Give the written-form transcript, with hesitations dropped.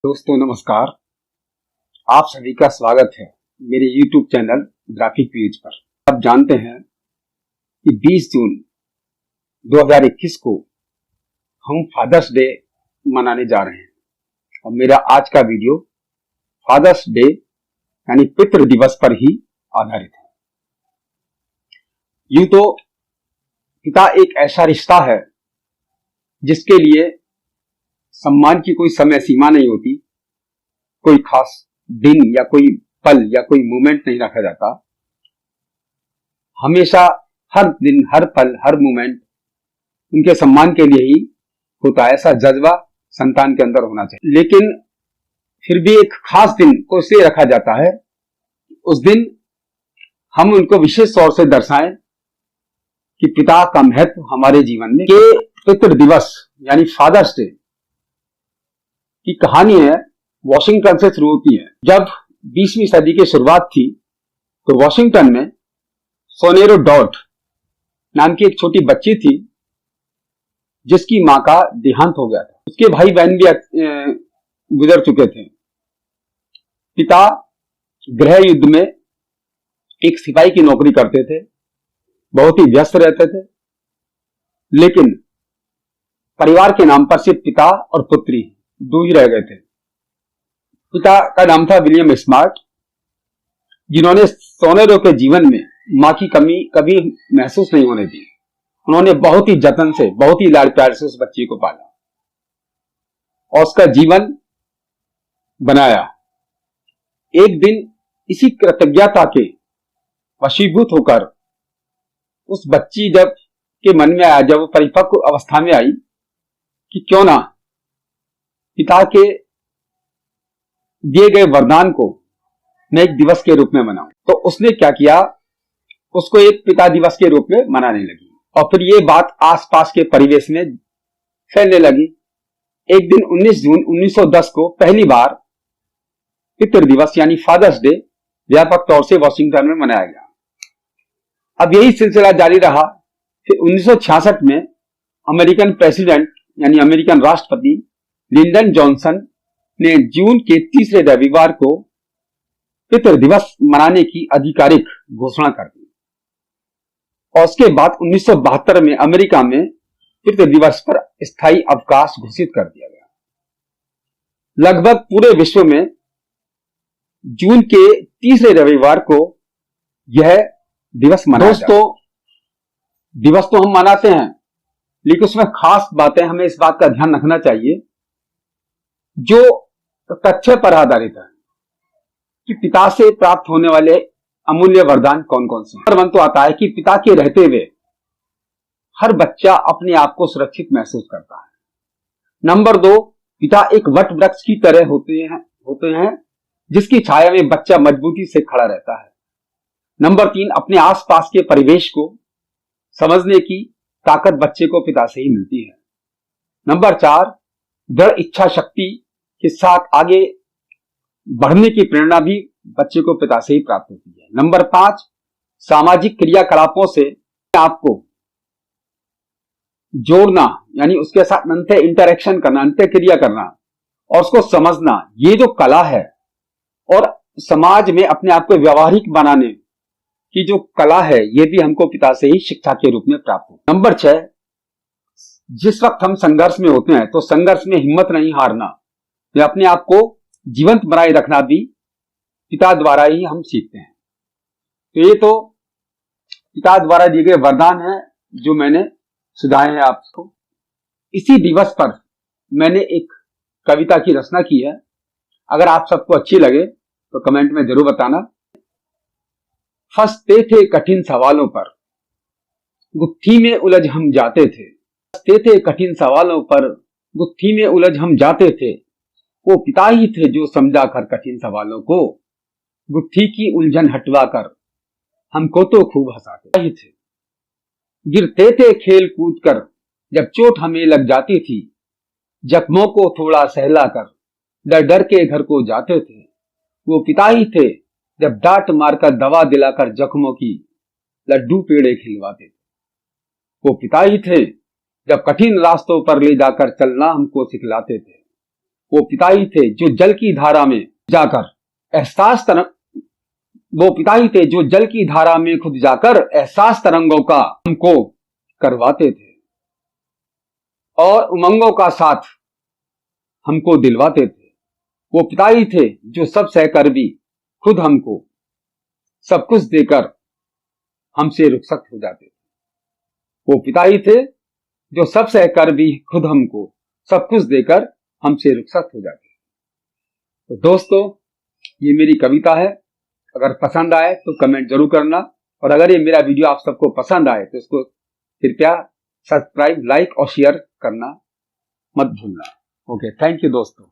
दोस्तों नमस्कार। आप सभी का स्वागत है मेरे YouTube चैनल ग्राफिक व्यूज पर। आप जानते हैं कि 20 जून 2021 को हम फादर्स डे मनाने जा रहे हैं और मेरा आज का वीडियो फादर्स डे यानी पितृ दिवस पर ही आधारित है। यूं तो पिता एक ऐसा रिश्ता है जिसके लिए सम्मान की कोई समय सीमा नहीं होती, कोई खास दिन या कोई पल या कोई मोमेंट नहीं रखा जाता। हमेशा हर दिन, हर पल, हर मोमेंट उनके सम्मान के लिए ही होता है। ऐसा जज्बा संतान के अंदर होना चाहिए। लेकिन फिर भी एक खास दिन को इसलिए रखा जाता है, उस दिन हम उनको विशेष तौर से दर्शाएं कि पिता का महत्व हमारे जीवन में। के पितृ दिवस यानी फादर्स डे की कहानी है वॉशिंगटन से शुरू होती है। जब 20वीं सदी की शुरुआत थी तो वॉशिंगटन में सोनेरो डॉट नाम की एक छोटी बच्ची थी जिसकी मां का देहांत हो गया था। उसके भाई बहन भी गुजर चुके थे। पिता गृह युद्ध में एक सिपाही की नौकरी करते थे, बहुत ही व्यस्त रहते थे। लेकिन परिवार के नाम पर सिर्फ पिता और पुत्री दो ही रह गए थे। पिता का नाम था विलियम स्मार्ट, जिन्होंने सोनेरो के जीवन में मां की कमी कभी महसूस नहीं होने दी। उन्होंने बहुत ही जतन से, बहुत ही लाड़ प्यार से उस बच्ची को पाला और उसका जीवन बनाया। एक दिन इसी कृतज्ञता के वशीभूत होकर उस बच्ची के मन में आया, जब वो परिपक्व अवस्था में आई, कि क्यों ना पिता के दिए गए वरदान को मैं एक दिवस के रूप में मनाऊं। तो उसने क्या किया, उसको एक पिता दिवस के रूप में मनाने लगी और फिर ये बात आसपास के परिवेश में फैलने लगी। एक दिन 19 जून 1910 को पहली बार पितृ दिवस यानी फादर्स डे व्यापक तौर से वॉशिंगटन में मनाया गया। अब यही सिलसिला जारी रहा। फिर 1966 में अमेरिकन प्रेसिडेंट यानी अमेरिकन राष्ट्रपति लिंडन जॉनसन ने जून के तीसरे रविवार को पितृ दिवस मनाने की आधिकारिक घोषणा कर दी और उसके बाद 1972 में अमेरिका में पितृ दिवस पर स्थायी अवकाश घोषित कर दिया गया। लगभग पूरे विश्व में जून के तीसरे रविवार को यह दिवस मनाया जाता है। दोस्तों, दिवस तो हम मनाते हैं, लेकिन उसमें खास बातें हमें इस बात का ध्यान रखना चाहिए जो तथ्य पर आधारित है कि पिता से प्राप्त होने वाले अमूल्य वरदान कौन कौन से हैं। नंबर 1 तो आता है कि पिता के रहते हुए हर बच्चा अपने आप को सुरक्षित महसूस करता है। नंबर 2, पिता एक वट वृक्ष की तरह होते हैं जिसकी छाया में बच्चा मजबूती से खड़ा रहता है। नंबर 3, अपने आसपास के परिवेश को समझने की ताकत बच्चे को पिता से ही मिलती है। नंबर 4, दृढ़ इच्छा शक्ति के साथ आगे बढ़ने की प्रेरणा भी बच्चे को पिता से ही प्राप्त होती है। नंबर 5, सामाजिक क्रियाकलापों से आपको जोड़ना यानी उसके साथ अंतर इंटरेक्शन करना, अंतर क्रिया करना और उसको समझना, ये जो कला है और समाज में अपने आप को व्यवहारिक बनाने की जो कला है, ये भी हमको पिता से ही शिक्षा के रूप में प्राप्त हो। नंबर 6, जिस वक्त हम संघर्ष में होते हैं तो संघर्ष में हिम्मत नहीं हारना या अपने आप को जीवंत बनाए रखना भी पिता द्वारा ही हम सीखते हैं। तो ये तो पिता द्वारा दिए गए वरदान हैं जो मैंने सुझाए हैं आपको। इसी दिवस पर मैंने एक कविता की रचना की है। अगर आप सबको अच्छी लगे तो कमेंट में जरूर बताना। फंसते थे कठिन सवालों पर, गुत्थी में उलझ हम जाते थे। फंसते थे कठिन सवालों पर, गुत्थी में उलझ हम जाते थे। वो पिता ही थे जो समझा कर कठिन सवालों को, गुत्थी की उलझन हटवा कर हमको तो खूब हंसाते ही थे। गिरते थे खेल कूद कर जब चोट हमें लग जाती थी, जख्मों को थोड़ा सहला कर डर डर के घर को जाते थे। वो पिता ही थे जब डांट मारकर दवा दिलाकर जख्मों की लड्डू पेड़े खिलवाते थे। वो पिता ही थे जब कठिन रास्तों पर ले जाकर चलना हमको सिखलाते थे। वो पिता ही थे जो जल की धारा में जाकर वो पिता ही थे जो जल की धारा में खुद जाकर एहसास तरंगों का हमको करवाते थे और उमंगों का साथ हमको दिलवाते थे। वो पिता ही थे जो सब सहकर भी खुद हमको सब कुछ देकर हमसे रुखसत हो जाते थे। वो पिता ही थे जो सब सहकर भी खुद हमको सब कुछ देकर हमसे रुखसत हो जाते थे। तो दोस्तों, ये मेरी कविता है। अगर पसंद आए तो कमेंट जरूर करना, और अगर ये मेरा वीडियो आप सबको पसंद आए तो इसको कृपया सब्सक्राइब, लाइक और शेयर करना मत भूलना। ओके, थैंक यू दोस्तों।